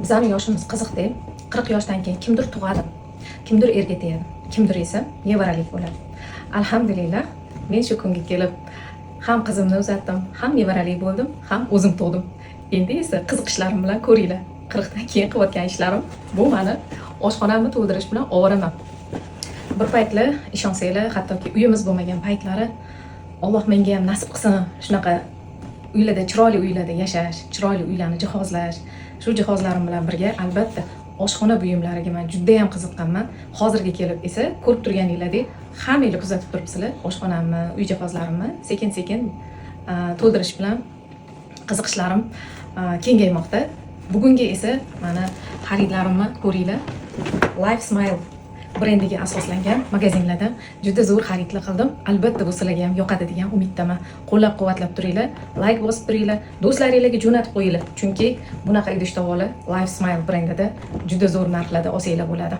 Bizning yoshimiz qiziqda, 40 yoshdan keyin kimdir tug'adi, kimdir erga tegadi, kimdir esa nevaralik bo'ladi. Alhamdulillah, men shu kunga kelib ham qizimni uzatdim, ham nevaralik bo'ldim, ham o'zim tug'dim. Endi esa qiziqishlarim bilan ko'ringlar. 40 dan keyin qilayotgan ishlarim bu meni oshxonamni to'ldirish bilan ovoraman. Bir paytlar ishonsanglar, hattoki uyimiz bo'lmagan paytlari Alloh menga ham nasib qilsin shunaqa uylarda, chiroyli uylarda yashash, chiroyli uylarni jihozlash. Shu jihozlarim bilan birga albatta oshxona buyumlariga men juda ham qiziqqanman. Hozirga kelib esa ko'rib turganingizdek, hammanglar kuzatib turibsizlar. Oshxonamni, uy jihozlarimni sekin-sekin to'ldirish bilan qiziqishlarim kengaymoqda. Bugungi esa mana xaridlarimni ko'ringlar. Life Smile brendiga asoslangan magazinlardan juda zo'r xaridlar qildim. Albatta bu sizlarga ham yoqadi degan umiddaman. Qo'llab-quvvatlab turinglar, like bosib turinglar, do'stlaringizga jo'natib qo'yinglar. Chunki bunaqa idish tovoqlar Life Smile brendida juda zo'r narxlarda olsanglar bo'ladi.